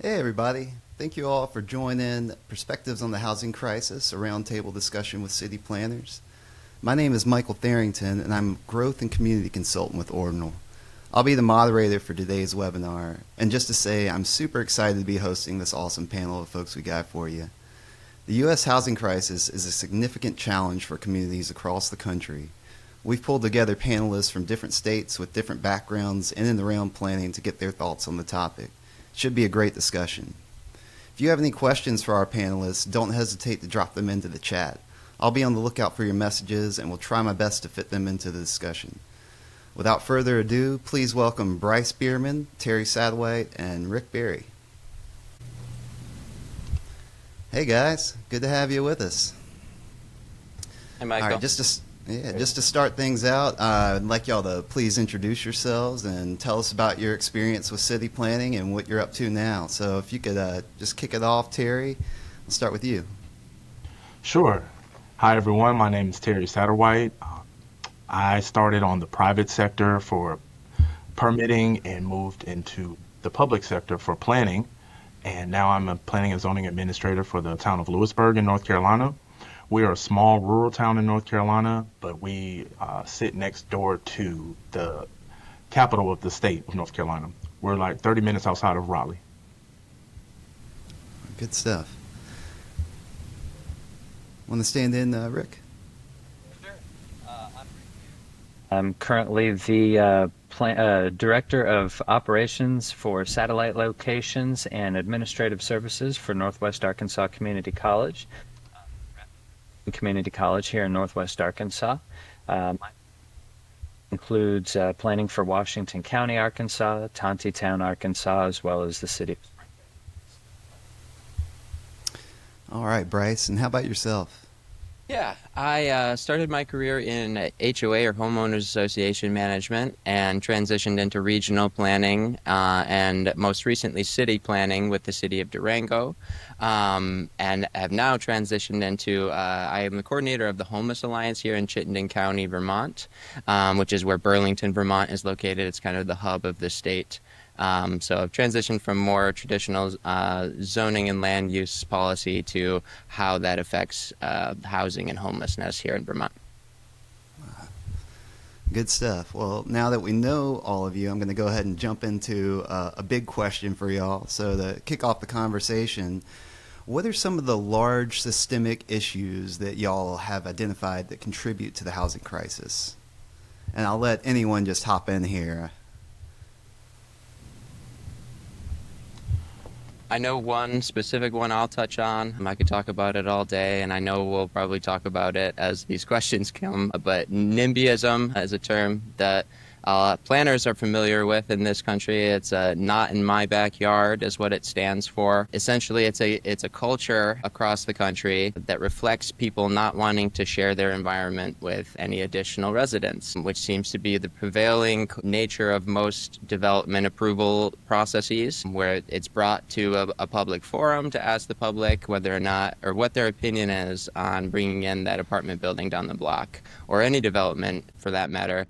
Hey, everybody. Thank you all for joining Perspectives on the Housing Crisis, a roundtable discussion with city planners. My name is Michael Tharrington, and I'm a Growth and Community Consultant with Ordinal. I'll be the moderator for today's webinar, and just to say, I'm super excited to be hosting this awesome panel of folks we got for you. The U.S. housing crisis is a significant challenge for communities across the country. We've pulled together panelists from different states with different backgrounds in and around planning to get their thoughts on the topic. Should be a great discussion. If you have any questions for our panelists, don't hesitate to drop them into the chat. I'll be on the lookout for your messages and will try my best to fit them into the discussion. Without further ado, please welcome Bryce Bierman, Terry Satterwhite, and Rick Berry. Hey guys, good to have you with us. Hey Michael. All right, just to start things out, I'd like y'all to please introduce yourselves and tell us about your experience with city planning and what you're up to now. So if you could just kick it off, Terry, I'll start with you. Sure. Hi, everyone. My name is Terry Satterwhite. I started on the private sector for permitting and moved into the public sector for planning. And now I'm a planning and zoning administrator for the town of Lewisburg in North Carolina. We are a small rural town in North Carolina, but we sit next door to the capital of the state of North Carolina. We're like 30 minutes outside of Raleigh. Good stuff. Want to stand in, Rick? Sure. I'm currently the Director of Operations for Satellite Locations and Administrative Services for Northwest Arkansas Community College. Community College here in Northwest Arkansas. Includes planning for Washington County, Arkansas, Tontitown, Arkansas, as well as the city. All right, Bryce, and how about yourself? Yeah, I started my career in HOA or Homeowners Association management and transitioned into regional planning and most recently city planning with the city of Durango, and have now transitioned into, I am the coordinator of the Homeless Alliance here in Chittenden County, Vermont, which is where Burlington, Vermont is located. It's kind of the hub of the state. So I've transitioned from more traditional zoning and land use policy to how that affects housing and homelessness here in Vermont. Good stuff. Well, now that we know all of you, I'm going to go ahead and jump into a big question for y'all. So to kick off the conversation, what are some of the large systemic issues that y'all have identified that contribute to the housing crisis? And I'll let anyone just hop in here. I know one specific one I'll touch on. I could talk about it all day, and I know we'll probably talk about it as these questions come, but NIMBYism is a term that planners are familiar with in this country. It's not in my backyard is what it stands for. Essentially, it's a culture across the country that reflects people not wanting to share their environment with any additional residents, which seems to be the prevailing nature of most development approval processes, where it's brought to a public forum to ask the public whether or not, or what their opinion is on bringing in that apartment building down the block, or any development for that matter.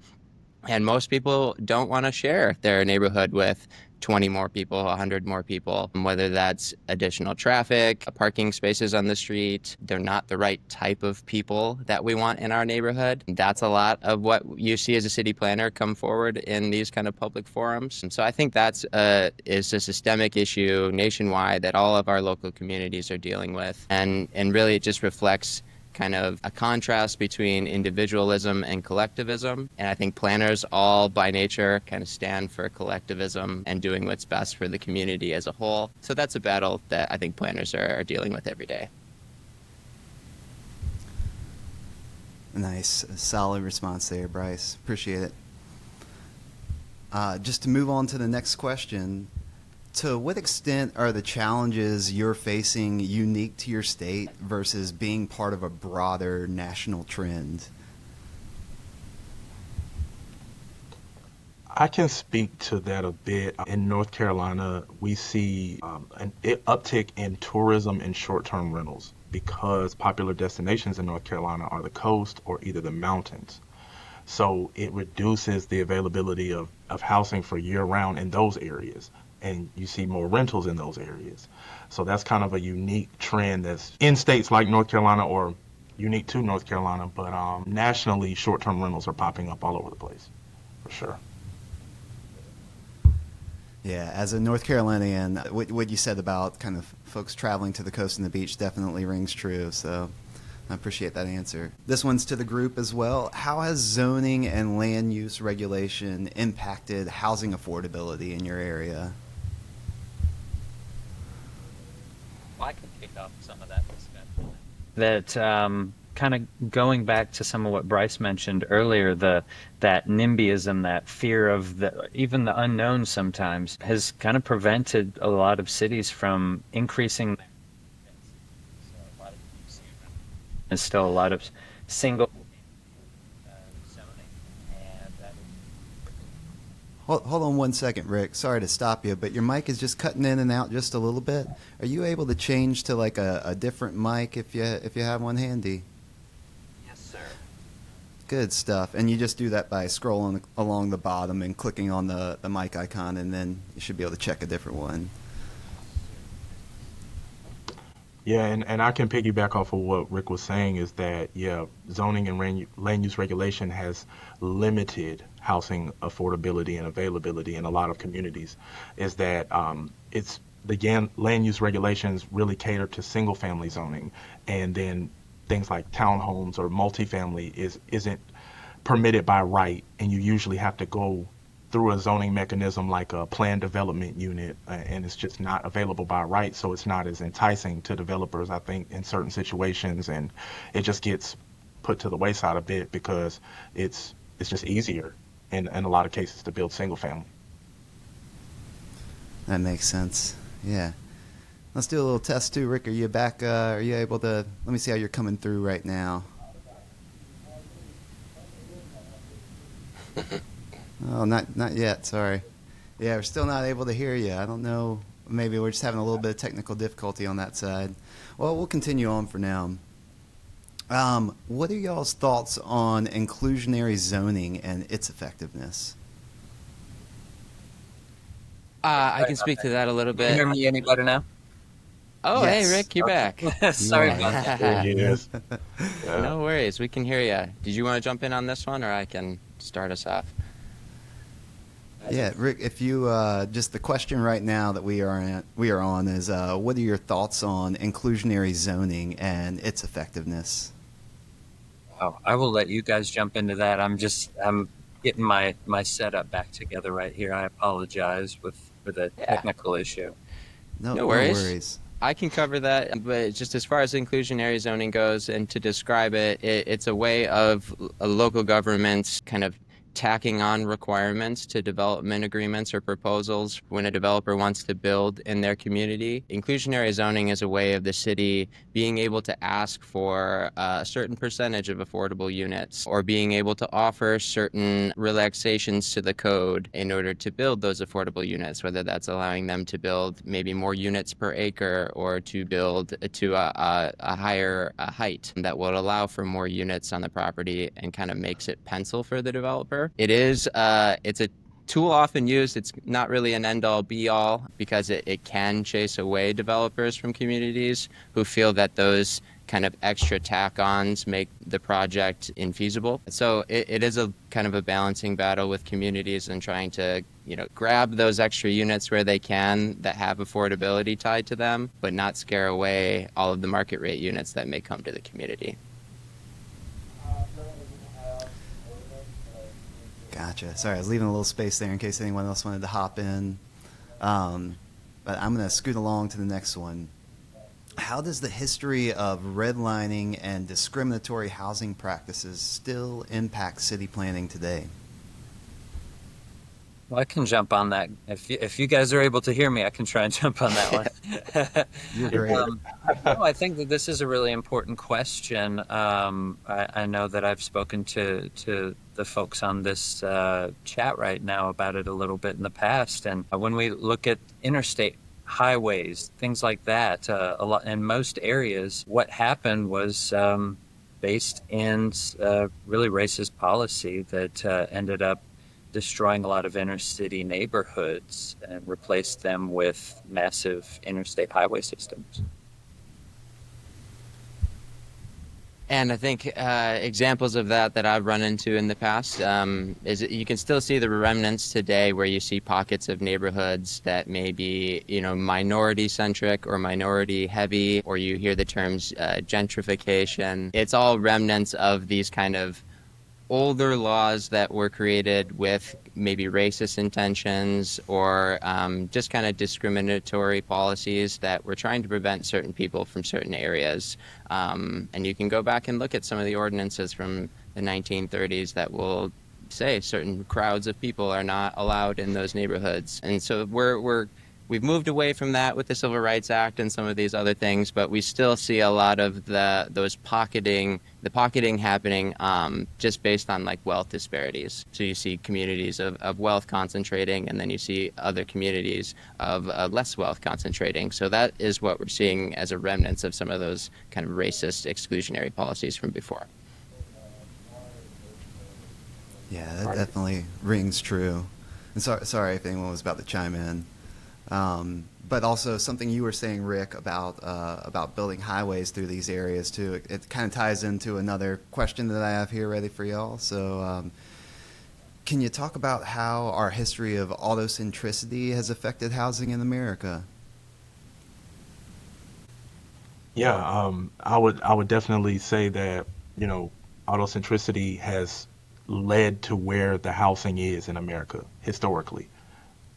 And most people don't want to share their neighborhood with 20 more people, 100 more people, whether that's additional traffic, parking spaces on the street. They're not the right type of people that we want in our neighborhood. That's a lot of what you see as a city planner come forward in these kind of public forums. And so I think that's is a systemic issue nationwide that all of our local communities are dealing with. And really it just reflects kind of a contrast between individualism and collectivism. And I think planners all by nature kind of stand for collectivism and doing what's best for the community as a whole. So that's a battle that I think planners are dealing with every day. Nice, solid response there, Bryce. Appreciate it. Just to move on to the next question, to what extent are the challenges you're facing unique to your state versus being part of a broader national trend? I can speak to that a bit. In North Carolina, we see an uptick in tourism and short-term rentals because popular destinations in North Carolina are the coast or either the mountains. So it reduces the availability of housing for year-round in those areas. and you see more rentals in those areas. So that's kind of a unique trend that's in states like North Carolina, or unique to North Carolina, but nationally, short-term rentals are popping up all over the place, for sure. Yeah, as a North Carolinian, what you said about kind of folks traveling to the coast and the beach definitely rings true. So I appreciate that answer. This one's to the group as well. How has zoning and land use regulation impacted housing affordability in your area? Well, I can kick off some of that discussion. That kind of going back to some of what Bryce mentioned earlier, that NIMBYism, that fear of even the unknown sometimes, has kind of prevented a lot of cities from increasing their density. So a lot of you see around, there's still a lot of single zoning, and that Hold on one second, Rick. Sorry to stop you, but your mic is just cutting in and out just a little bit. Are you able to change to like a different mic if you have one handy? yes, sir. Good stuff. And you just do that by scrolling along the bottom and clicking on the mic icon, and then you should be able to check a different one. Yeah, and I can piggyback off of what Rick was saying is that, yeah, zoning and land use regulation has limited housing affordability and availability in a lot of communities. Is that it's the land use regulations really cater to single family zoning, and then things like townhomes or multifamily isn't permitted by right, and you usually have to go through a zoning mechanism like a planned development unit, and it's just not available by right, so it's not as enticing to developers, I think, in certain situations, and it just gets put to the wayside a bit because it's just easier in a lot of cases to build single family. That makes sense. Yeah. Let's do a little test too. Rick, are you back? Are you able to? Let me see how you're coming through right now. Oh, not yet. Sorry. Yeah, we're still not able to hear you. I don't know. Maybe we're just having a little bit of technical difficulty on that side. Well, we'll continue on for now. What are y'all's thoughts on inclusionary zoning and its effectiveness? I can speak to that a little Can you hear bit. me any better now? Oh, Yes. hey, Rick, you're back. Sorry Yeah. about that. There he is. Yeah. No worries. We can hear you. Did you want to jump in on this one, or I can start us off? Yeah, Rick, if you just the question right now that we are on is what are your thoughts on inclusionary zoning and its effectiveness? Oh, I will let you guys jump into that. I'm getting my setup back together right here. I apologize for the Yeah. technical issue. No worries. I can cover that, but just as far as inclusionary zoning goes, and to describe it, it's a way of local governments kind of tacking on requirements to development agreements or proposals when a developer wants to build in their community. Inclusionary zoning is a way of the city being able to ask for a certain percentage of affordable units, or being able to offer certain relaxations to the code in order to build those affordable units, whether that's allowing them to build maybe more units per acre, or to build to a higher height that will allow for more units on the property and kind of makes it pencil for the developer. It's a tool often used. It's not really an end-all be-all because it can chase away developers from communities who feel that those kind of extra tack-ons make the project infeasible. So it is a kind of a balancing battle with communities and trying to, grab those extra units where they can that have affordability tied to them, but not scare away all of the market rate units that may come to the community. Gotcha. Sorry, I was leaving a little space there in case anyone else wanted to hop in. But I'm going to scoot along to the next one. How does the history of redlining and discriminatory housing practices still impact city planning today? Well, I can jump on that. If you guys are able to hear me, I can try and jump on that one. You're great. No, I think that this is a really important question. I know that I've spoken to the folks on this chat right now about it a little bit in the past. And when we look at interstate highways, things like that, a lot in most areas, what happened was based in really racist policy that ended up destroying a lot of inner city neighborhoods and replaced them with massive interstate highway systems. And I think examples of that I've run into in the past is you can still see the remnants today where you see pockets of neighborhoods that may be, minority centric or minority heavy, or you hear the terms gentrification. It's all remnants of these kind of older laws that were created with maybe racist intentions or just kind of discriminatory policies that were trying to prevent certain people from certain areas. And you can go back and look at some of the ordinances from the 1930s that will say certain crowds of people are not allowed in those neighborhoods. And so we've moved away from that with the Civil Rights Act and some of these other things, but we still see a lot of the pocketing happening just based on like wealth disparities. So you see communities of wealth concentrating, and then you see other communities of less wealth concentrating. So that is what we're seeing as a remnants of some of those kind of racist exclusionary policies from before. Yeah, that definitely rings true. And sorry if anyone was about to chime in. But also something you were saying, Rick, about building highways through these areas too. It kind of ties into another question that I have here ready for y'all. So, can you talk about how our history of autocentricity has affected housing in America? Yeah, I would definitely say that, autocentricity has led to where the housing is in America historically.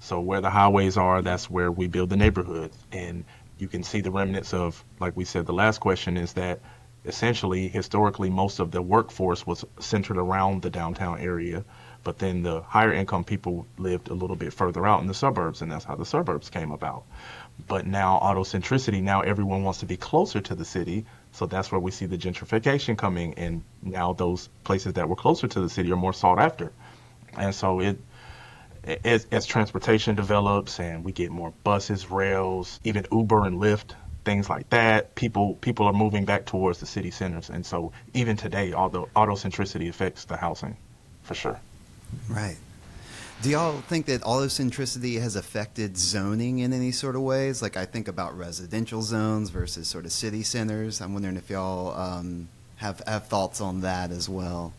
So where the highways are, that's where we build the neighborhoods. And you can see the remnants of, like we said, the last question is that essentially, historically, most of the workforce was centered around the downtown area. But then the higher income people lived a little bit further out in the suburbs, and that's how the suburbs came about. But now autocentricity, now everyone wants to be closer to the city. So that's where we see the gentrification coming. And now those places that were closer to the city are more sought after. And so as transportation develops and we get more buses, rails, even Uber and Lyft, things like that, people are moving back towards the city centers. And so even today, although autocentricity affects the housing, for sure. Right. Do y'all think that autocentricity has affected zoning in any sort of ways? Like I think about residential zones versus sort of city centers. I'm wondering if y'all have thoughts on that as well.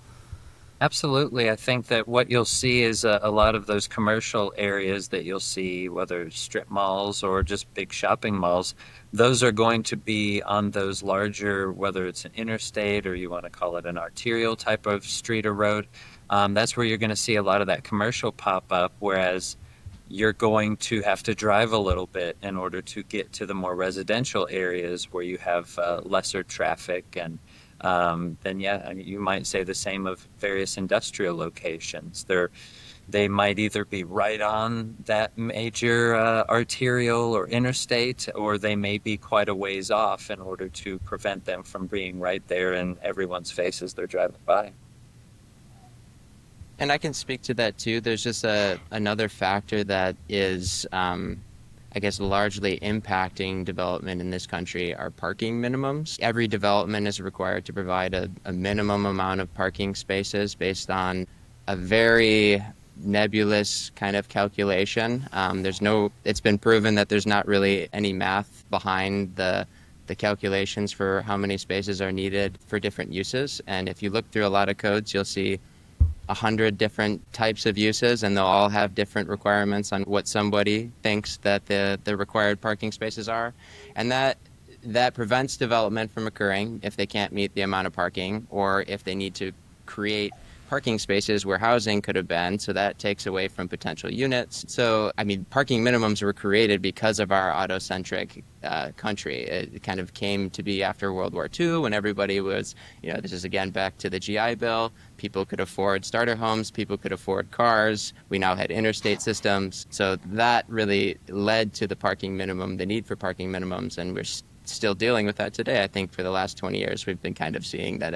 Absolutely. I think that what you'll see is a lot of those commercial areas that you'll see, whether strip malls or just big shopping malls, those are going to be on those larger, whether it's an interstate or you want to call it an arterial type of street or road. That's where you're going to see a lot of that commercial pop up, whereas you're going to have to drive a little bit in order to get to the more residential areas where you have lesser traffic. And then, you might say the same of various industrial locations. They might either be right on that major arterial or interstate, or they may be quite a ways off in order to prevent them from being right there in everyone's face as they're driving by. And I can speak to that too. There's just another factor that is, I guess, largely impacting development in this country are parking minimums. Every development is required to provide a minimum amount of parking spaces based on a very nebulous kind of calculation. It's been proven that there's not really any math behind the calculations for how many spaces are needed for different uses. And if you look through a lot of codes, you'll see 100 different types of uses, and they'll all have different requirements on what somebody thinks that the required parking spaces are. And that prevents development from occurring if they can't meet the amount of parking, or if they need to create parking spaces where housing could have been, so that takes away from potential units. So, parking minimums were created because of our autocentric country. It kind of came to be after World War II when everybody was, this is again back to the GI Bill. People could afford starter homes, people could afford cars. We now had interstate systems. So that really led to the parking minimum, the need for parking minimums, and we're still dealing with that today. I think for the last 20 years, we've been kind of seeing that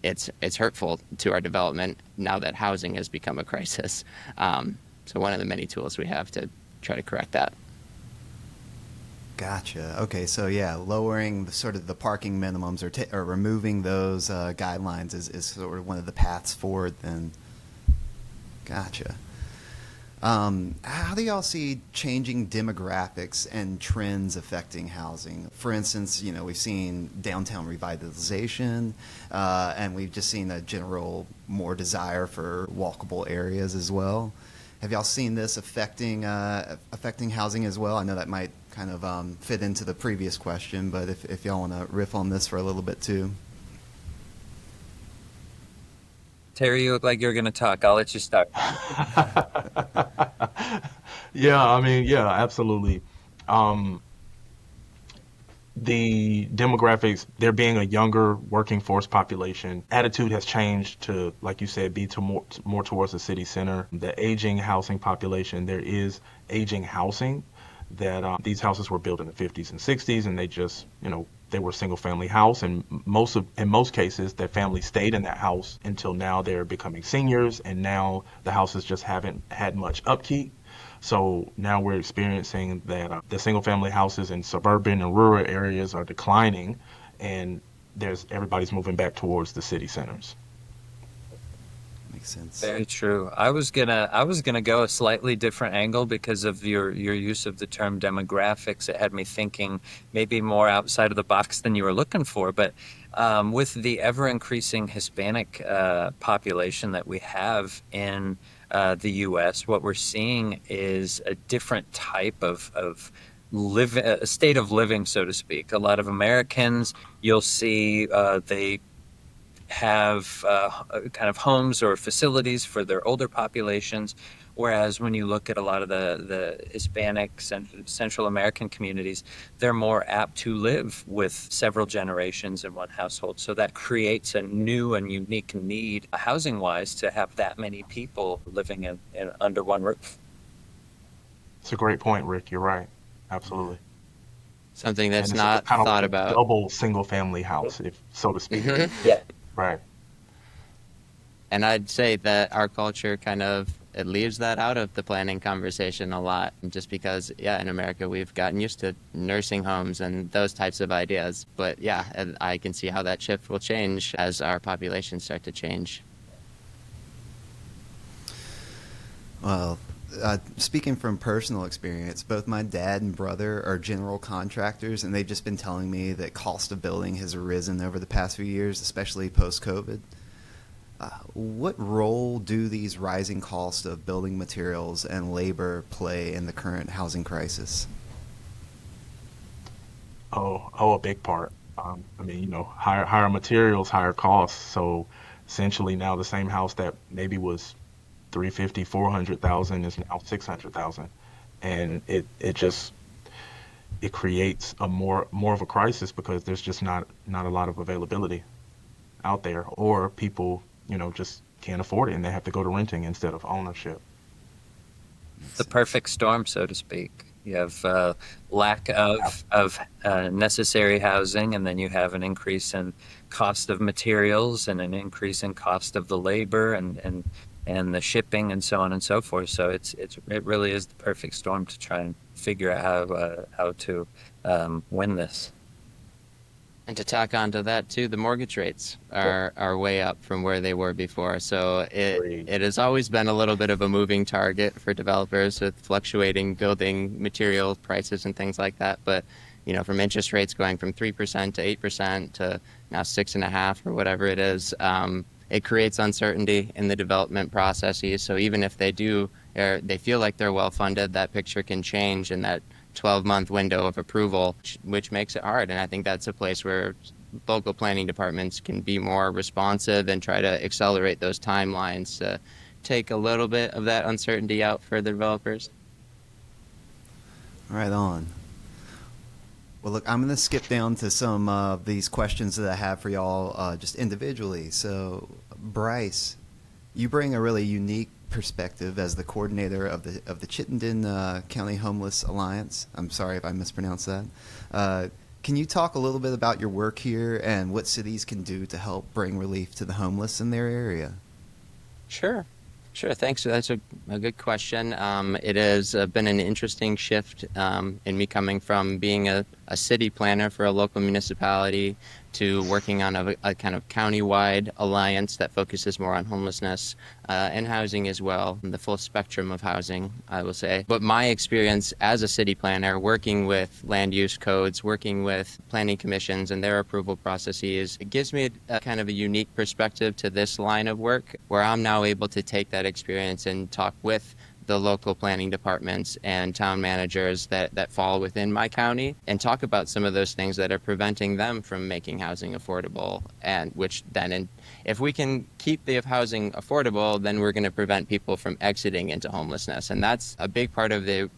it's hurtful to our development now that housing has become a crisis. So one of the many tools we have to try to correct that. Gotcha. Okay, so yeah, lowering the parking minimums or removing those guidelines is sort of one of the paths forward then. Gotcha. How do y'all see changing demographics and trends affecting housing? For instance, we've seen downtown revitalization, and we've just seen a general more desire for walkable areas as well. Have y'all seen this affecting housing as well? I know that might kind of fit into the previous question, but if y'all want to riff on this for a little bit too. Terry, you look like you're going to talk. I'll let you start. Yeah, I mean, yeah, absolutely. Um, the demographics, there being a younger working force population, attitude has changed to, like you said, be to more towards the city center. The aging housing population, there is aging housing that these houses were built in the 50s and 60s, and they just, they were single family house, and in most cases, their family stayed in that house until now they're becoming seniors, and now the houses just haven't had much upkeep. So now we're experiencing that the single family houses in suburban and rural areas are declining, and everybody's moving back towards the city centers. Makes sense. Very true. I was gonna go a slightly different angle because of your use of the term demographics. It had me thinking maybe more outside of the box than you were looking for. But with the ever increasing Hispanic population that we have in the U.S., what we're seeing is a different type of a state of living, so to speak. A lot of Americans, you'll see they have kind of homes or facilities for their older populations, whereas when you look at a lot of the Hispanic Central American communities, they're more apt to live with several generations in one household. So that creates a new and unique need, housing-wise, to have that many people living in under one roof. It's a great point, Rick. You're right. Absolutely. Something that's And it's not kind of thought like a about. double single family house, if so to speak. Yeah. Right. And I'd say that our culture kind of it leaves that out of the planning conversation a lot, just because, in America we've gotten used to nursing homes and those types of ideas. But and I can see how that shift will change as our populations start to change. Well, speaking from personal experience, both my dad and brother are general contractors, and they've just been telling me that cost of building has risen over the past few years, especially post-COVID. What role do these rising costs of building materials and labor play in the current housing crisis? A big part. I mean, higher materials, higher costs. So essentially now the same house that maybe was 350, 400,000 is now 600,000. And it creates a more of a crisis because there's just not a lot of availability out there, or people, just can't afford it and they have to go to renting instead of ownership. The perfect storm, so to speak. You have lack of necessary housing, and then you have an increase in cost of materials and an increase in cost of the labor and the shipping and so on and so forth. So it really is the perfect storm to try and figure out how to win this. And to tack on to that too, the mortgage rates are way up from where they were before. So it has always been a little bit of a moving target for developers with fluctuating building material prices and things like that. But from interest rates going from 3% to 8% to now 6.5% or whatever it is, it creates uncertainty in the development processes. So even if they feel like they're well funded, that picture can change in that 12-month window of approval, which makes it hard. And I think that's a place where local planning departments can be more responsive and try to accelerate those timelines to take a little bit of that uncertainty out for the developers. Right on. Well, look, I'm going to skip down to some of these questions that I have for y'all just individually. So, Bryce, you bring a really unique perspective as the coordinator of the Chittenden County Homeless Alliance. I'm sorry if I mispronounced that. Can you talk a little bit about your work here and what cities can do to help bring relief to the homeless in their area? Sure. Thanks. That's a good question. It has been an interesting shift in me coming from being a city planner for a local municipality to working on a kind of county-wide alliance that focuses more on homelessness and housing as well, the full spectrum of housing, I will say. But my experience as a city planner, working with land use codes, working with planning commissions and their approval processes, it gives me a kind of a unique perspective to this line of work, where I'm now able to take that experience and talk with the local planning departments and town managers that fall within my county and talk about some of those things that are preventing them from making housing affordable, and which then, if we can keep the housing affordable, then we're going to prevent people from exiting into homelessness. And that's a big part of the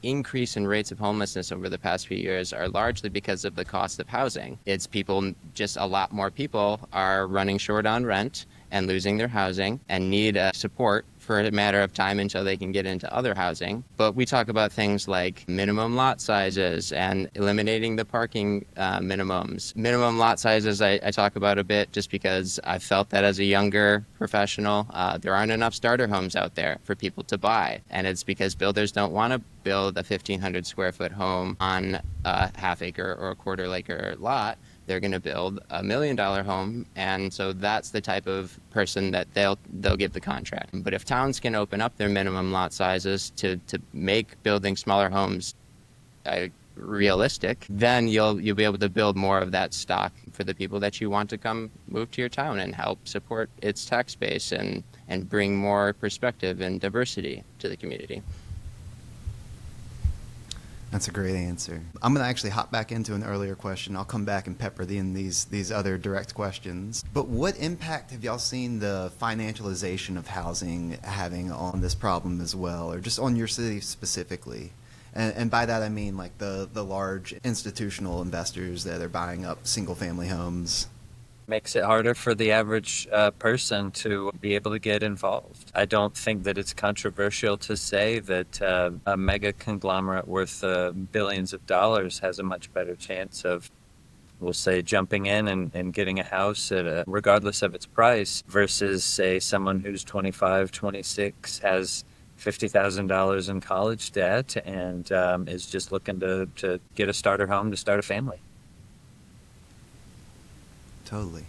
increase in rates of homelessness over the past few years are largely because of the cost of housing. It's people, just a lot more people are running short on rent and losing their housing and need support for a matter of time until they can get into other housing. But we talk about things like minimum lot sizes and eliminating the parking minimums. Minimum lot sizes I talk about a bit just because I felt that as a younger professional, there aren't enough starter homes out there for people to buy. And it's because builders don't want to build a 1,500 square foot home on a half acre or a quarter acre lot. They're going to build $1 million home, and so that's the type of person that they'll give the contract. But if towns can open up their minimum lot sizes to make building smaller homes realistic, then you'll be able to build more of that stock for the people that you want to come move to your town and help support its tax base and bring more perspective and diversity to the community. That's a great answer. I'm going to actually hop back into an earlier question. I'll come back and pepper in these other direct questions. But what impact have y'all seen the financialization of housing having on this problem as well, or just on your city specifically? And by that I mean like the large institutional investors that are buying up single-family homes. Makes it harder for the average person to be able to get involved. I don't think that it's controversial to say that a mega conglomerate worth billions of dollars has a much better chance of, we'll say, jumping in and getting a house at regardless of its price versus, say, someone who's 25, 26, has $50,000 in college debt and is just looking to get a starter home to start a family. Totally.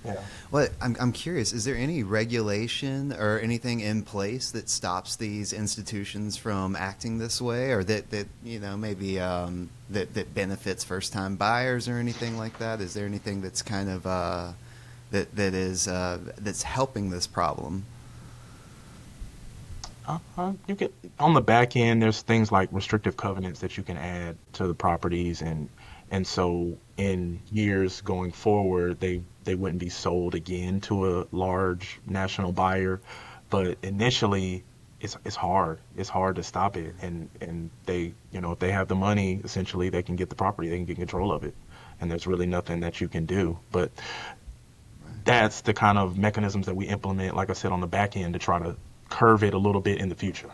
Yeah. Well, I'm curious, is there any regulation or anything in place that stops these institutions from acting this way, or that maybe that benefits first-time buyers or anything like that? Is there anything that's kind of that's helping this problem? You can, on the back end, there's things like restrictive covenants that you can add to the properties, and so in years going forward, they wouldn't be sold again to a large national buyer. But initially, it's hard. It's hard to stop it, and they, if they have the money, essentially they can get the property, they can get control of it, and there's really nothing that you can do. But that's the kind of mechanisms that we implement, like I said, on the back end to try to curve it a little bit in the future.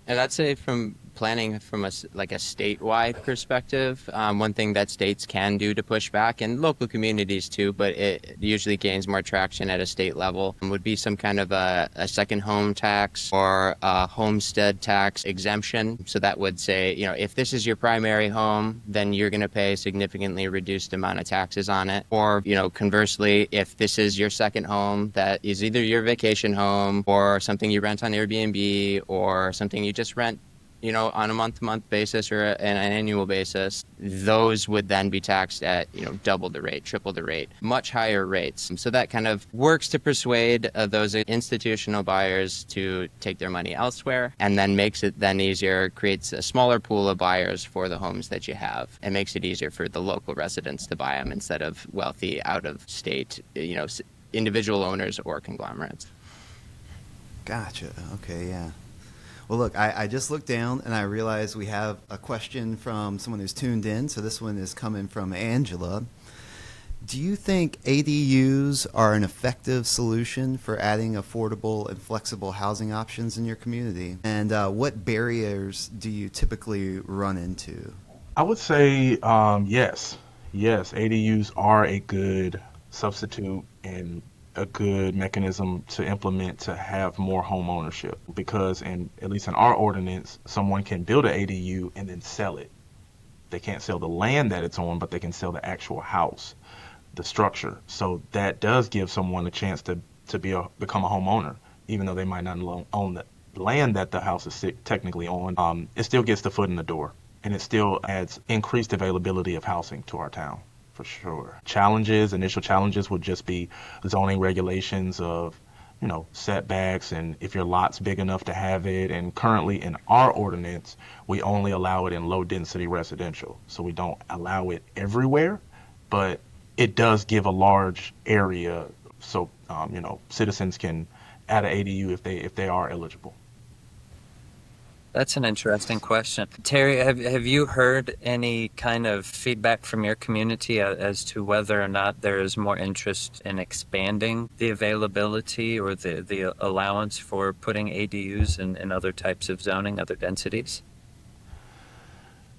And I'd say from planning from a statewide perspective, one thing that states can do to push back, and local communities too, but it usually gains more traction at a state level, would be some kind of a second home tax or a homestead tax exemption. So that would say, if this is your primary home, then you're going to pay a significantly reduced amount of taxes on it. Or, conversely, if this is your second home that is either your vacation home or something you rent on Airbnb or something you just rent on a month-to-month basis or an annual basis, those would then be taxed at, double the rate, triple the rate, much higher rates. So that kind of works to persuade those institutional buyers to take their money elsewhere, and then makes it then easier, creates a smaller pool of buyers for the homes that you have, and makes it easier for the local residents to buy them instead of wealthy, out-of-state, individual owners or conglomerates. Gotcha. Okay, yeah. Well, look, I just looked down and I realized we have a question from someone who's tuned in. So this one is coming from Angela. Do you think ADUs are an effective solution for adding affordable and flexible housing options in your community? And what barriers do you typically run into? I would say yes. Yes, ADUs are a good substitute and a good mechanism to implement to have more home ownership, because at least in our ordinance, someone can build an ADU and then sell it. they can't sell the land that it's on, but they can sell the actual house, the structure. So that does give someone a chance to become a homeowner, even though they might not own the land that the house is technically on. It still gets the foot in the door, and it still adds increased availability of housing to our town, for sure. Initial challenges would just be zoning regulations of, setbacks, and if your lot's big enough to have it. And currently in our ordinance, we only allow it in low density residential. So we don't allow it everywhere, but it does give a large area so, citizens can add an ADU if they are eligible. That's an interesting question. Terry, have you heard any kind of feedback from your community as to whether or not there is more interest in expanding the availability or the allowance for putting ADUs in other types of zoning, other densities?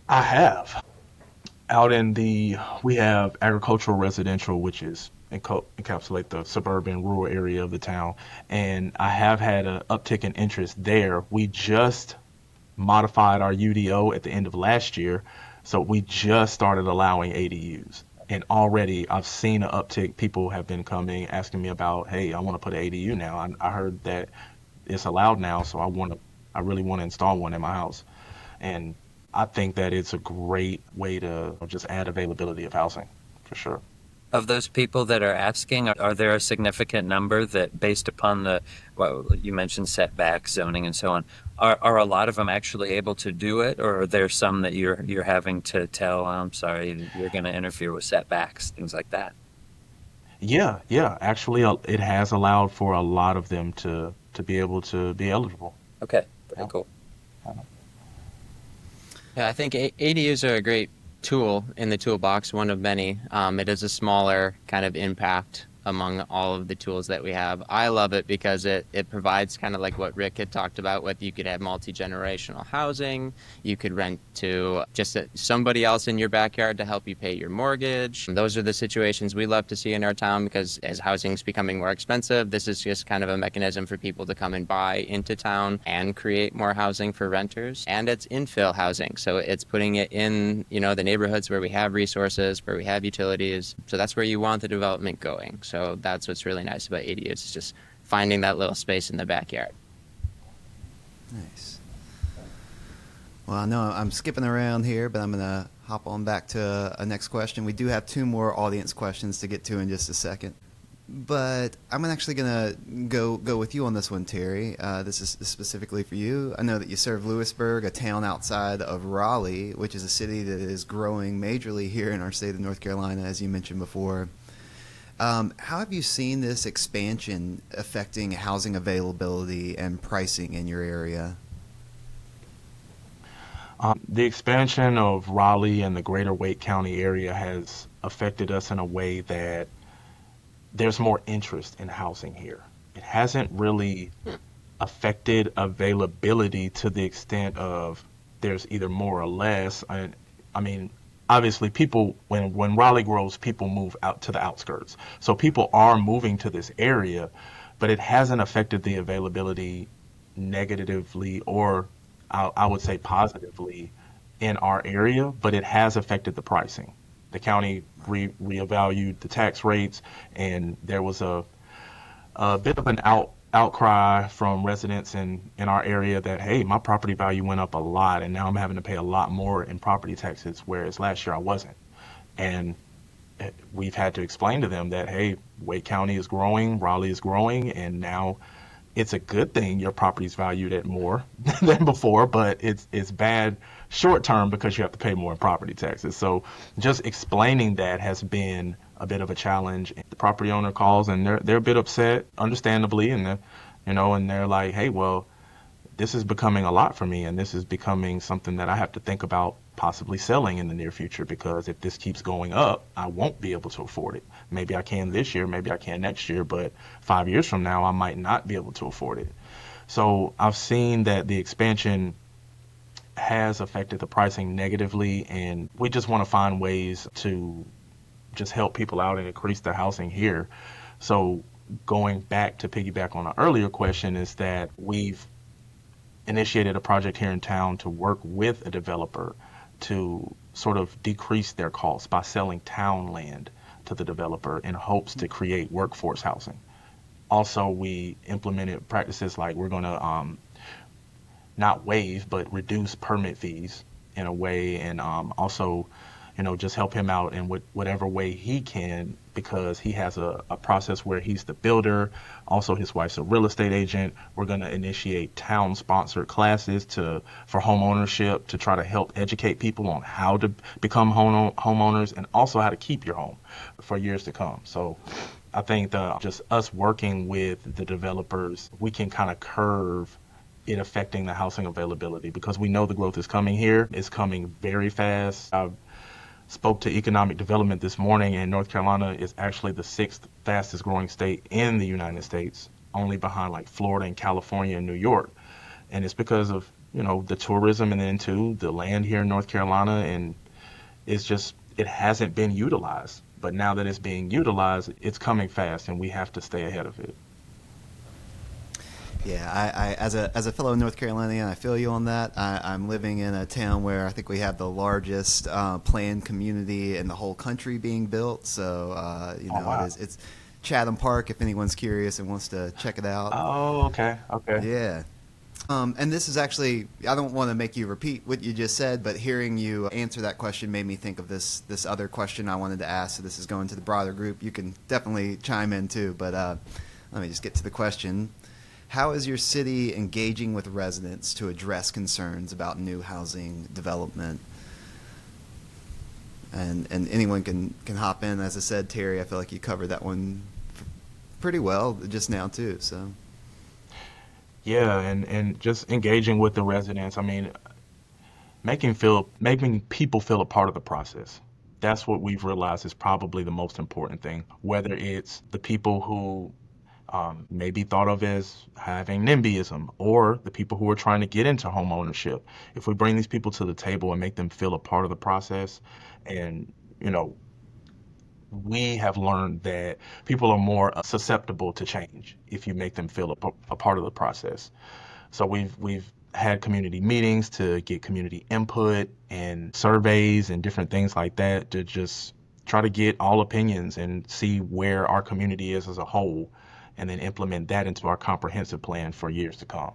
I have. We have agricultural residential, which is encapsulate the suburban rural area of the town. And I have had an uptick in interest there. We just modified our UDO at the end of last year, so we just started allowing ADUs. And already I've seen an uptick. People have been coming asking me about, hey, I want to put an ADU now. I heard that it's allowed now, so I really want to install one in my house. And I think that it's a great way to just add availability of housing, for sure. Of those people that are asking, are there a significant number that, based upon you mentioned setbacks, zoning, and so on, are a lot of them actually able to do it, or are there some that you're having to tell, I'm sorry, you're going to interfere with setbacks, things like that? Yeah. Actually, it has allowed for a lot of them to be able to be eligible. Okay, very cool. Yeah, I think ADUs are a great tool in the toolbox, one of many. It is a smaller kind of impact among all of the tools that we have. I love it because it provides kind of like what Rick had talked about, with you could have multi-generational housing, you could rent to just somebody else in your backyard to help you pay your mortgage. Those are the situations we love to see in our town, because as housing is becoming more expensive, this is just kind of a mechanism for people to come and buy into town and create more housing for renters. And it's infill housing, so it's putting it in, the neighborhoods where we have resources, where we have utilities. So that's where you want the development going. So that's what's really nice about ADUs, is just finding that little space in the backyard. Nice. Well, I know I'm skipping around here, but I'm going to hop on back to a next question. We do have 2 more audience questions to get to in just a second. But I'm actually going to go with you on this one, Terry. This is specifically for you. I know that you serve Lewisburg, a town outside of Raleigh, which is a city that is growing majorly here in our state of North Carolina, as you mentioned before. How have you seen this expansion affecting housing availability and pricing in your area? The expansion of Raleigh and the greater Wake County area has affected us in a way that there's more interest in housing here. It hasn't really affected availability to the extent of there's either more or less. I mean, obviously people, when Raleigh grows, people move out to the outskirts. So people are moving to this area, but it hasn't affected the availability negatively, or I would say positively, in our area, but it has affected the pricing. The county reevaluated the tax rates, and there was a bit of an outcry from residents in our area that, hey, my property value went up a lot, and now I'm having to pay a lot more in property taxes, whereas last year I wasn't. And we've had to explain to them that, hey, Wake County is growing, Raleigh is growing, and now it's a good thing your property's valued at more than before, but it's bad short term because you have to pay more in property taxes. So just explaining that has been a bit of a challenge. The property owner calls and they're a bit upset, understandably, and they're like, hey, well, this is becoming a lot for me, and this is becoming something that I have to think about possibly selling in the near future, because if this keeps going up, I won't be able to afford it. Maybe I can this year, maybe I can next year, but 5 years from now, I might not be able to afford it. So I've seen that the expansion has affected the pricing negatively, and we just want to find ways to just help people out and increase the housing here. So going back to piggyback on an earlier question, is that we've initiated a project here in town to work with a developer to sort of decrease their costs by selling town land to the developer in hopes to create workforce housing. Also, we implemented practices like we're going to not waive, but reduce permit fees in a way, and also, just help him out in whatever way he can, because he has a process where he's the builder. Also, his wife's a real estate agent. We're going to initiate town-sponsored classes for home ownership to try to help educate people on how to become homeowners and also how to keep your home for years to come. So I think just us working with the developers, we can kind of curve it affecting the housing availability, because we know the growth is coming here. It's coming very fast. I spoke to economic development this morning, and North Carolina is actually the sixth fastest growing state in the United States, only behind like Florida and California and New York. And it's because of, the tourism, and then too the land here in North Carolina, and it hasn't been utilized. But now that it's being utilized, it's coming fast, and we have to stay ahead of it. Yeah, I as a fellow North Carolinian, I feel you on that. I'm living in a town where I think we have the largest planned community in the whole country being built. So Wow. it's Chatham Park, if anyone's curious and wants to check it out. Oh, okay. Yeah. And this is actually, I don't want to make you repeat what you just said, but hearing you answer that question made me think of this other question I wanted to ask. So this is going to the broader group. You can definitely chime in too, but let me just get to the question. How is your city engaging with residents to address concerns about new housing development? And anyone can hop in. As I said, Terry, I feel like you covered that one pretty well just now too. So Yeah, and just engaging with the residents. I mean, making people feel a part of the process. That's what we've realized is probably the most important thing. Whether it's the people who may be thought of as having NIMBYism, or the people who are trying to get into home ownership. If we bring these people to the table and make them feel a part of the process, and we have learned that people are more susceptible to change if you make them feel a part of the process. So we've had community meetings to get community input and surveys and different things like that, to just try to get all opinions and see where our community is as a whole, and then implement that into our comprehensive plan for years to come.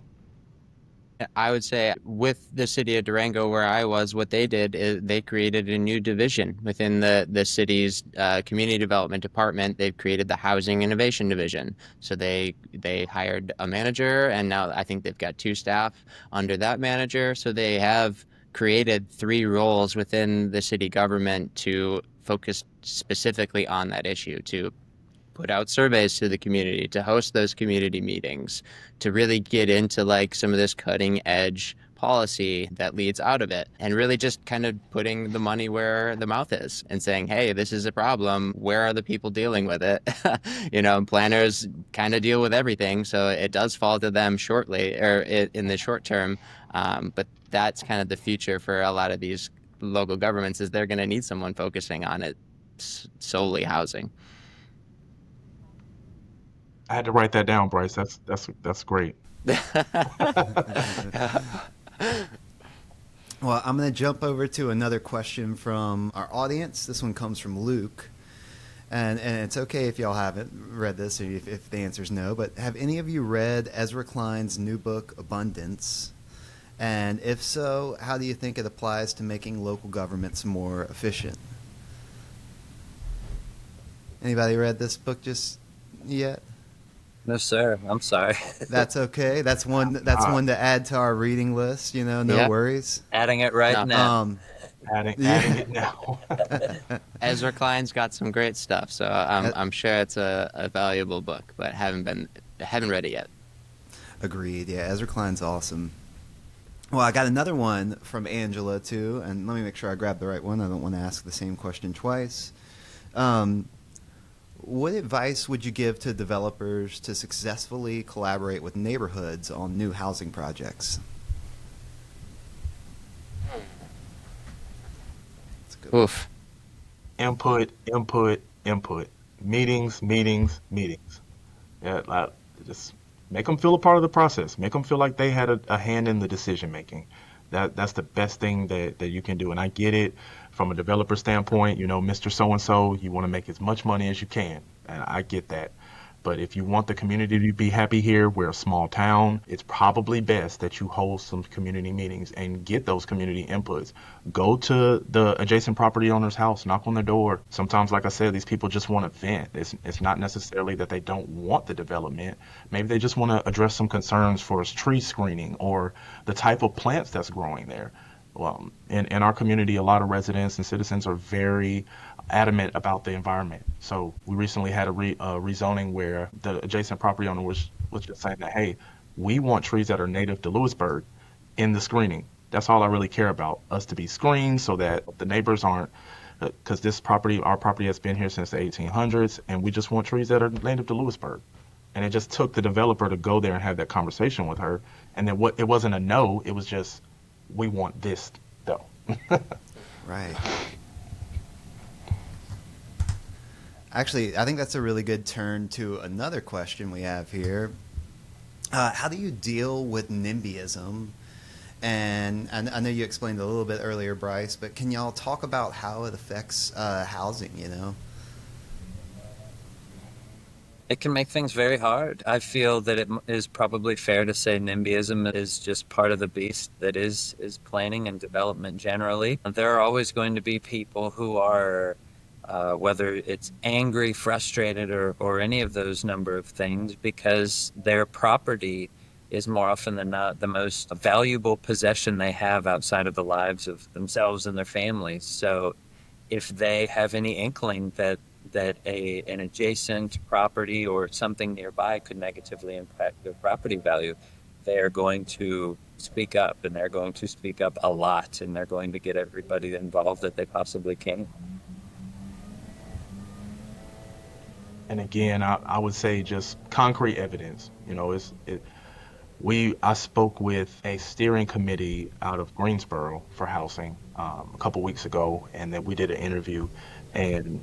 I would say with the city of Durango, where I was, what they did is they created a new division within the city's community development department. They've created the Housing Innovation Division. So they hired a manager, and now I think they've got two staff under that manager. So they have created 3 roles within the city government to focus specifically on that issue, to put out surveys to the community, to host those community meetings, to really get into like some of this cutting edge policy that leads out of it, and really just kind of putting the money where the mouth is and saying, hey, this is a problem. Where are the people dealing with it? Planners kind of deal with everything, so it does fall to them shortly, or in the short term. But that's kind of the future for a lot of these local governments, is they're going to need someone focusing on it solely housing. I had to write that down, Bryce. That's great. well, I'm going to jump over to another question from our audience. This one comes from Luke. And it's okay if y'all haven't read this, or if the answer is no, but have any of you read Ezra Klein's new book, Abundance? And if so, how do you think it applies to making local governments more efficient? Anybody read this book just yet? No, sir. I'm sorry. That's okay. That's one to add to our reading list. No Yeah. worries. Adding it right No. now. Adding Yeah. it now. Ezra Klein's got some great stuff, so I'm sure it's a valuable book, but haven't read it yet. Agreed. Yeah, Ezra Klein's awesome. Well, I got another one from Angela too, and let me make sure I grab the right one. I don't want to ask the same question twice. What advice would you give to developers to successfully collaborate with neighborhoods on new housing projects? That's a good one. Oof. Input. Meetings. Yeah, just make them feel a part of the process. Make them feel like they had a hand in the decision making. That's the best thing that you can do. And I get it from a developer standpoint, Mr. So-and-so, you want to make as much money as you can. And I get that. But if you want the community to be happy here, we're a small town, it's probably best that you hold some community meetings and get those community inputs. Go to the adjacent property owner's house, knock on their door. Sometimes, like I said, these people just want to vent. It's not necessarily that they don't want the development. Maybe they just want to address some concerns for tree screening or the type of plants that's growing there. Well, in our community, a lot of residents and citizens are very adamant about the environment. So we recently had a rezoning where the adjacent property owner was just saying that, hey, we want trees that are native to Lewisburg in the screening. That's all I really care about, us to be screened so that the neighbors aren't, because our property has been here since the 1800s, and we just want trees that are native to Lewisburg. And it just took the developer to go there and have that conversation with her. And then it wasn't a no, it was just, we want this though. Right. Actually, I think that's a really good turn to another question we have here. How do you deal with NIMBYism? And I know you explained a little bit earlier, Bryce, but can y'all talk about how it affects housing, It can make things very hard. I feel that it is probably fair to say NIMBYism is just part of the beast that is planning and development generally. There are always going to be people who are, whether it's angry, frustrated, or any of those number of things, because their property is more often than not the most valuable possession they have outside of the lives of themselves and their families. So if they have any inkling that an adjacent property or something nearby could negatively impact their property value, they're going to speak up, and they're going to speak up a lot, and they're going to get everybody involved that they possibly can. And again, I would say just concrete evidence. I spoke with a steering committee out of Greensboro for housing a couple weeks ago, and then we did an interview, and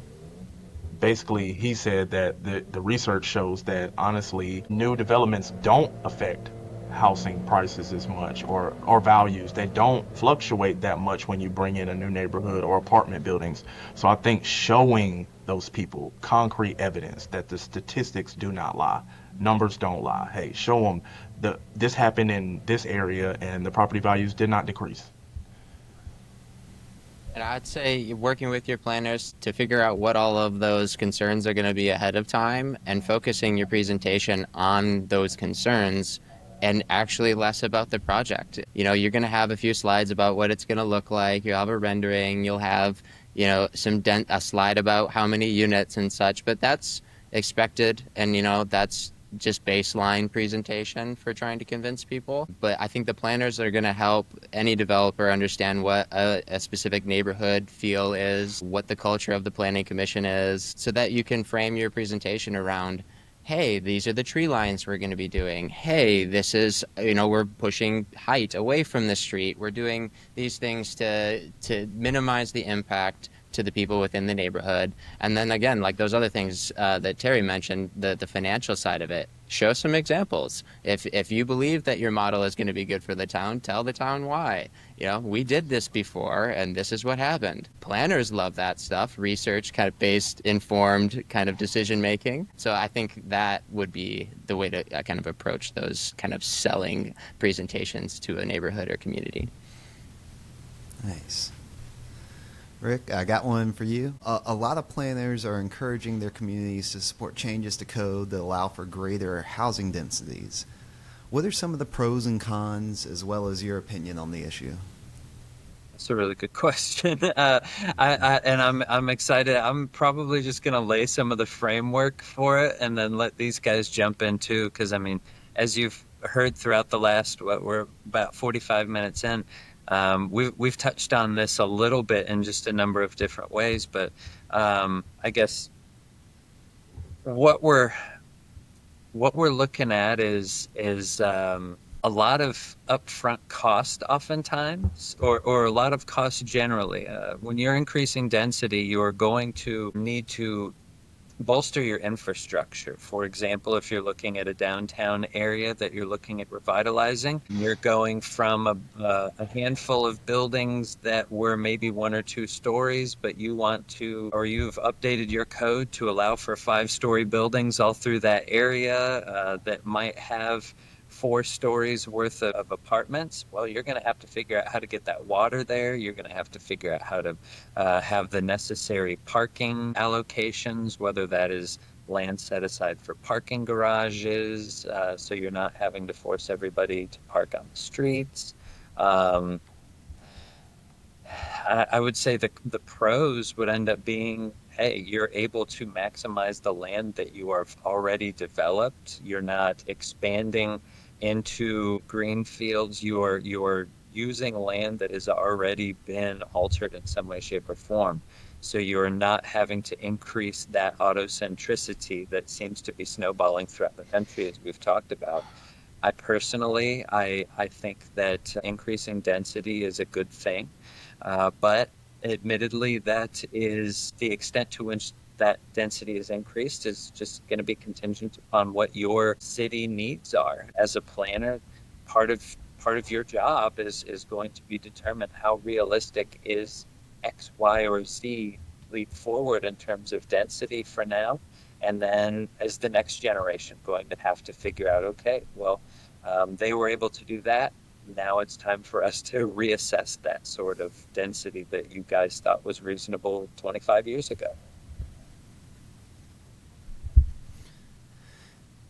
basically he said that the research shows that honestly new developments don't affect housing prices as much or values. They don't fluctuate that much when you bring in a new neighborhood or apartment buildings. So I think showing those people concrete evidence that the statistics do not lie, numbers don't lie. Hey, show them this happened in this area and the property values did not decrease. And I'd say working with your planners to figure out what all of those concerns are going to be ahead of time and focusing your presentation on those concerns and actually less about the project. You're going to have a few slides about what it's going to look like. You'll have a rendering. You'll have, a slide about how many units and such, but that's expected. And, that's just baseline presentation for trying to convince people. But I think the planners are going to help any developer understand what a specific neighborhood feel is, what the culture of the planning commission is, so that you can frame your presentation around, hey, these are the tree lines we're going to be doing. Hey, this is, we're pushing height away from the street. We're doing these things to minimize the impact to the people within the neighborhood. And then again, like those other things that Terry mentioned, the financial side of it, show some examples. If you believe that your model is going to be good for the town, tell the town why. We did this before and this is what happened. Planners love that stuff, research kind of based, informed kind of decision making. So I think that would be the way to kind of approach those kind of selling presentations to a neighborhood or community. Nice. Rick, I got one for you. A lot of planners are encouraging their communities to support changes to code that allow for greater housing densities. What are some of the pros and cons, as well as your opinion on the issue? That's a really good question. I'm excited. I'm probably just going to lay some of the framework for it and then let these guys jump into, because as you've heard throughout the last, we're about 45 minutes in, we've touched on this a little bit in just a number of different ways, but I guess what we're looking at is a lot of upfront cost oftentimes, or a lot of cost generally. When you're increasing density, you're going to need to bolster your infrastructure. For example, if you're looking at a downtown area that you're looking at revitalizing, you're going from a handful of buildings that were maybe 1 or 2 stories, but you want to, or you've updated your code to allow for 5-story buildings all through that area that might have 4 stories worth of apartments. Well, you're going to have to figure out how to get that water there. You're going to have to figure out how to have the necessary parking allocations, whether that is land set aside for parking garages, so you're not having to force everybody to park on the streets. I would say the pros would end up being, hey, you're able to maximize the land that you are already developed. You're not expanding into green fields. You're using land that has already been altered in some way, shape, or form. So you're not having to increase that autocentricity that seems to be snowballing throughout the country, as we've talked about. I personally, I think that increasing density is a good thing, but admittedly, that is the extent to which that density is increased is just going to be contingent upon what your city needs are. As a planner, part of your job is going to be determined how realistic is X, Y, or Z leap forward in terms of density for now. And then as the next generation going to have to figure out, okay, well, they were able to do that. Now it's time for us to reassess that sort of density that you guys thought was reasonable 25 years ago.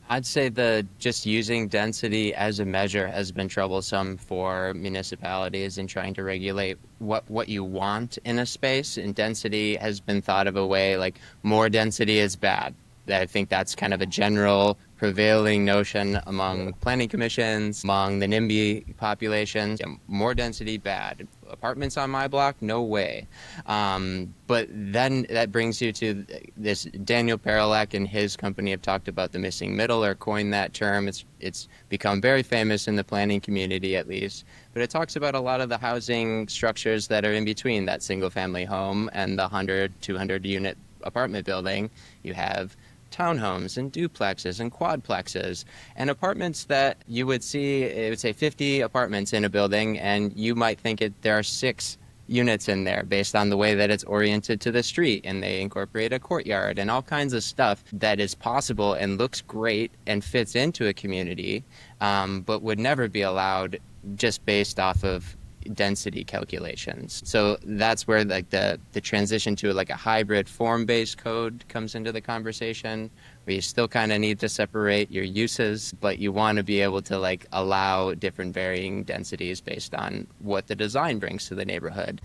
I'd say just using density as a measure has been troublesome for municipalities in trying to regulate what you want in a space. And density has been thought of a way like more density is bad. I think that's kind of a general prevailing notion among planning commissions, among the NIMBY populations. Yeah, more density, bad. Apartments on my block, no way. But then that brings you to this. Daniel Paralek and his company have talked about the missing middle, or coined that term. It's become very famous in the planning community, at least. But it talks about a lot of the housing structures that are in between that single-family home and the 100, 200-unit apartment building. You have townhomes and duplexes and quadplexes and apartments that you would see, it would say 50 apartments in a building, and you might think there are 6 units in there based on the way that it's oriented to the street, and they incorporate a courtyard and all kinds of stuff that is possible and looks great and fits into a community, but would never be allowed just based off of density calculations. So that's where like the transition to like a hybrid form-based code comes into the conversation, where you still kind of need to separate your uses, but you want to be able to like allow different varying densities based on what the design brings to the neighborhood.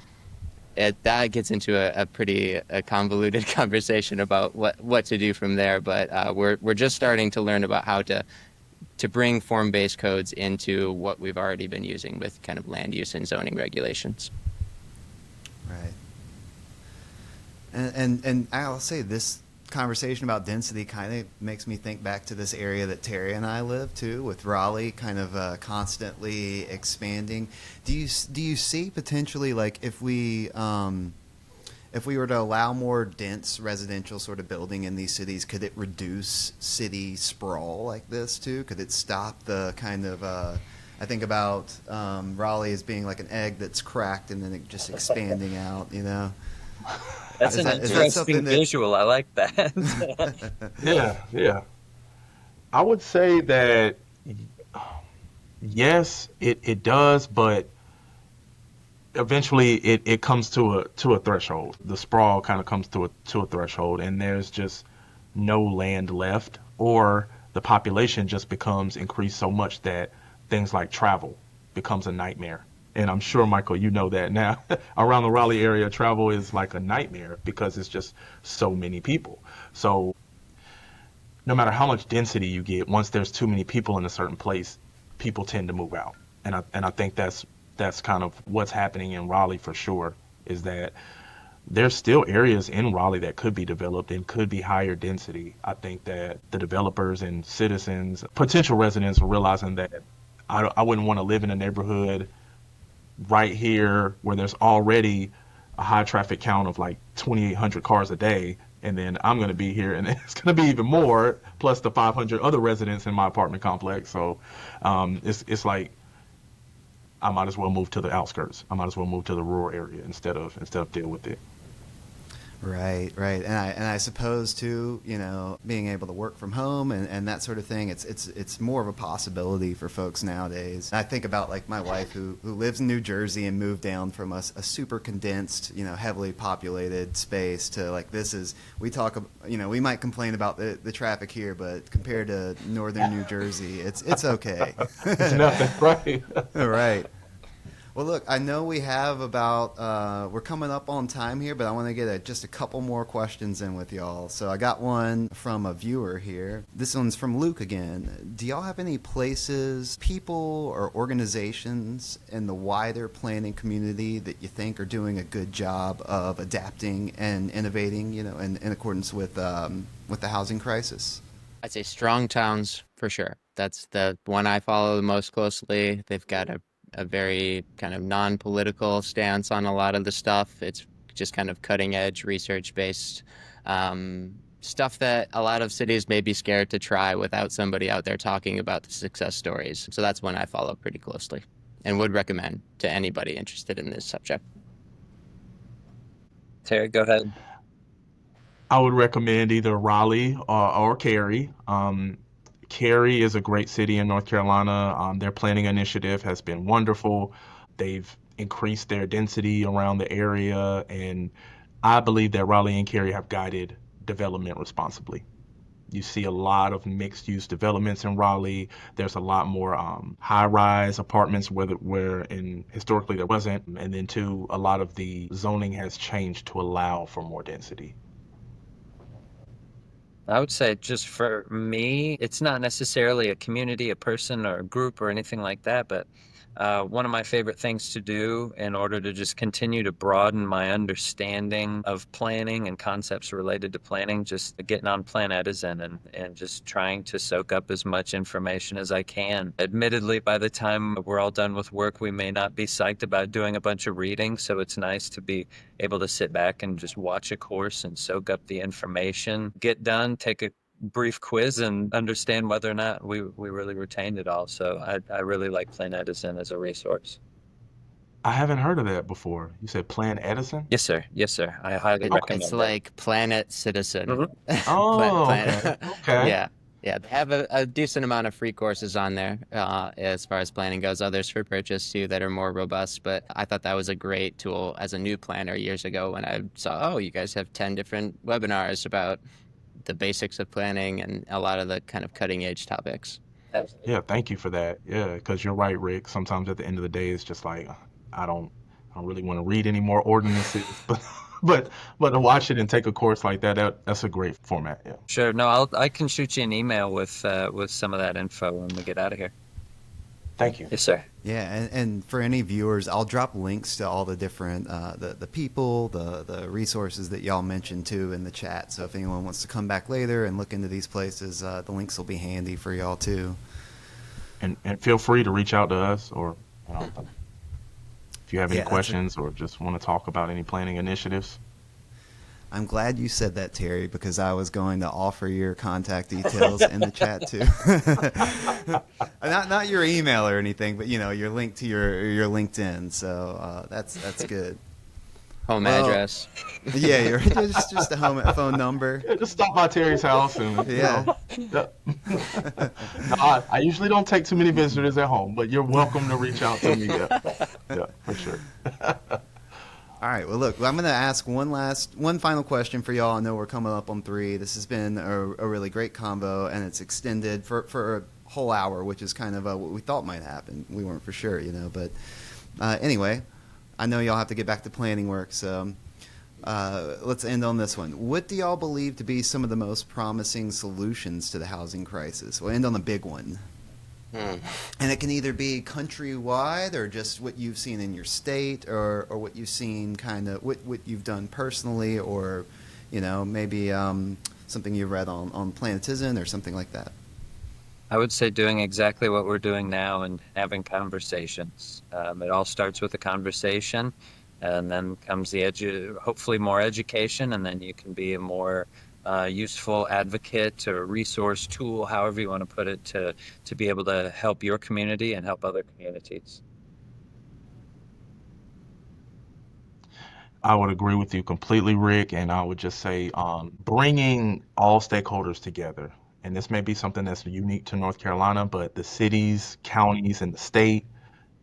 That gets into a pretty convoluted conversation about what to do from there, but we're just starting to learn about how to bring form-based codes into what we've already been using with kind of land use and zoning regulations. Right. And I'll say this conversation about density kind of makes me think back to this area that Terry and I live too, with Raleigh kind of constantly expanding. Do you see potentially, like, if we were to allow more dense residential sort of building in these cities, could it reduce city sprawl like this too? Could it stop the kind of, I think about Raleigh as being like an egg that's cracked and then it just expanding out, you know? That's an interesting visual. I like that. Yeah. I would say that yes, it does, but eventually it comes to a threshold. The sprawl kind of comes to a threshold, and there's just no land left, or the population just becomes increased so much that things like travel becomes a nightmare. And I'm sure, Michael, you know that now. Around the Raleigh area, travel is like a nightmare because it's just so many people. So no matter how much density you get, once there's too many people in a certain place, people tend to move out. And I think that's kind of what's happening in Raleigh for sure, is that there's still areas in Raleigh that could be developed and could be higher density. I think that the developers and citizens, potential residents, are realizing that I wouldn't want to live in a neighborhood right here where there's already a high traffic count of like 2,800 cars a day, and then I'm going to be here, and it's going to be even more, plus the 500 other residents in my apartment complex. So it's like I might as well move to the outskirts. I might as well move to the rural area instead of deal with it. Right, right, and I suppose too, being able to work from home and that sort of thing, it's more of a possibility for folks nowadays. I think about like my wife who lives in New Jersey and moved down from a super condensed, heavily populated space to like we might complain about the traffic here, but compared to northern New Jersey, it's okay. It's nothing, right? Right. Well, look, I know we have we're coming up on time here, but I want to get just a couple more questions in with y'all. So I got one from a viewer here. This one's from Luke again. Do y'all have any places, people, or organizations in the wider planning community that you think are doing a good job of adapting and innovating, in accordance with the housing crisis? I'd say strong towns for sure. That's the one I follow the most closely. They've got a very kind of non-political stance on a lot of the stuff. It's just kind of cutting edge research based stuff that a lot of cities may be scared to try without somebody out there talking about the success stories. So that's one I follow pretty closely and would recommend to anybody interested in this subject. Terry, go ahead. I would recommend either Raleigh or Cary. Cary is a great city in North Carolina. Their planning initiative has been wonderful. They've increased their density around the area, and I believe that Raleigh and Cary have guided development responsibly. You see a lot of mixed-use developments in Raleigh. There's a lot more high-rise apartments where historically there wasn't, and then too, a lot of the zoning has changed to allow for more density. I would say just for me, it's not necessarily a community, a person, or a group or anything like that, but one of my favorite things to do in order to just continue to broaden my understanding of planning and concepts related to planning, just getting on Planetizen and just trying to soak up as much information as I can. Admittedly, by the time we're all done with work, we may not be psyched about doing a bunch of reading, so it's nice to be able to sit back and just watch a course and soak up the information, get done, take a brief quiz and understand whether or not we really retained it all. So I really like Planetizen as a resource. I haven't heard of that before. You said Plan Edison? Yes, sir. Yes, sir. I highly recommend It's it. like Planet Citizen. Mhm. Oh, Planet. okay. Yeah. Yeah, they have a decent amount of free courses on there as far as planning goes. Others for purchase too that are more robust. But I thought that was a great tool as a new planner years ago when I saw, oh, you guys have 10 different webinars about the basics of planning and a lot of the kind of cutting edge topics. Absolutely. Yeah, thank you for that. Yeah, because you're right, Rick. Sometimes at the end of the day, it's just like I don't, I don't really want to read any more ordinances, but to watch it and take a course like that's a great format. Yeah. Sure. No, I can shoot you an email with some of that info when we get out of here. Thank you. Yes, sir. Yeah, and for any viewers, I'll drop links to all the different the people, the resources that y'all mentioned too in the chat. So if anyone wants to come back later and look into these places, the links will be handy for y'all too. And feel free to reach out to us or if you have any Yeah, questions or just want to talk about any planning initiatives. I'm glad you said that, Terry, because I was going to offer your contact details in the chat too. Not your email or anything, but your link to your LinkedIn. So that's good. Home address. Yeah, you're just a phone number. Yeah, just stop by Terry's house and Yeah. No, I usually don't take too many visitors at home, but you're welcome to reach out to me. Yeah, for sure. All right. Well, look, I'm going to ask one final question for y'all. I know we're coming up on 3. This has been a really great convo, and it's extended for a whole hour, which is kind of what we thought might happen. We weren't for sure, But anyway, I know y'all have to get back to planning work, so let's end on this one. What do y'all believe to be some of the most promising solutions to the housing crisis? We'll end on the big one. And it can either be countrywide or just what you've seen in your state or what you've seen kind of what you've done personally or, maybe something you've read on Planetizen or something like that. I would say doing exactly what we're doing now and having conversations. It all starts with a conversation. and then comes the hopefully more education, and then you can be a more useful advocate or resource tool, however you want to put it, to be able to help your community and help other communities. I would agree with you completely, Rick, and I would just say bringing all stakeholders together. And this may be something that's unique to North Carolina, but the cities, counties, and the state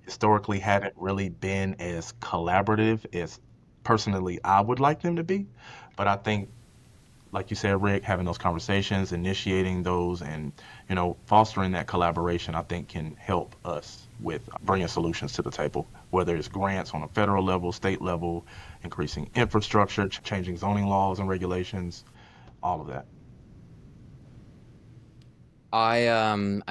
historically haven't really been as collaborative as personally I would like them to be. But I think, like you said, Rick, having those conversations, initiating those, and fostering that collaboration, I think can help us with bringing solutions to the table. Whether it's grants on a federal level, state level, increasing infrastructure, changing zoning laws and regulations, all of that. I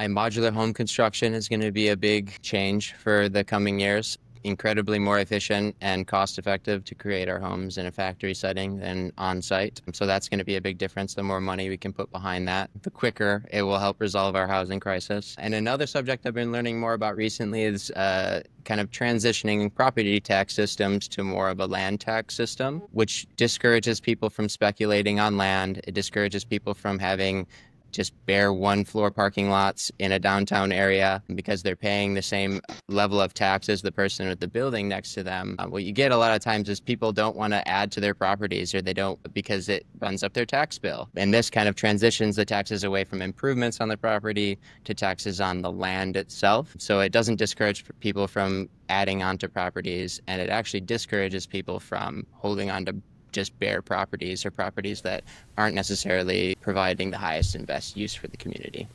modular home construction is going to be a big change for the coming years. Incredibly more efficient and cost effective to create our homes in a factory setting than on site. So that's going to be a big difference. The more money we can put behind that, the quicker it will help resolve our housing crisis. And another subject I've been learning more about recently is kind of transitioning property tax systems to more of a land tax system, which discourages people from speculating on land. It discourages people from having just bare one floor parking lots in a downtown area because they're paying the same level of tax as the person with the building next to them. What you get a lot of times is people don't want to add to their properties, or they don't because it runs up their tax bill. And this kind of transitions the taxes away from improvements on the property to taxes on the land itself. So it doesn't discourage people from adding onto properties, and it actually discourages people from holding on to just bare properties or properties that aren't necessarily providing the highest and best use for the community.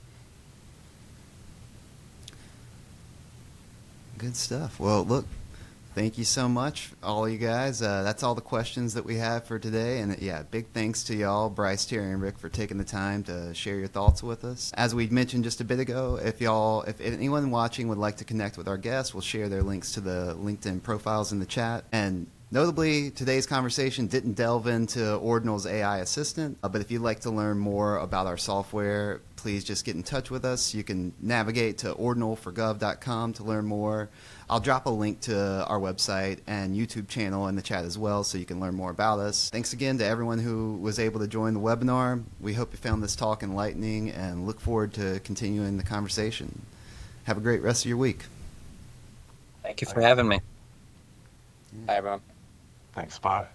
Good stuff. Well, look, thank you so much, all you guys. That's all the questions that we have for today. And yeah, big thanks to y'all, Bryce, Terry, and Rick, for taking the time to share your thoughts with us. As we mentioned just a bit ago, if anyone watching would like to connect with our guests, we'll share their links to the LinkedIn profiles in the chat. And notably, today's conversation didn't delve into Ordinal's AI assistant, but if you'd like to learn more about our software, please just get in touch with us. You can navigate to ordinalforgov.com to learn more. I'll drop a link to our website and YouTube channel in the chat as well, so you can learn more about us. Thanks again to everyone who was able to join the webinar. We hope you found this talk enlightening and look forward to continuing the conversation. Have a great rest of your week. Thank you for having me. Bye, everyone. Thanks. Bye.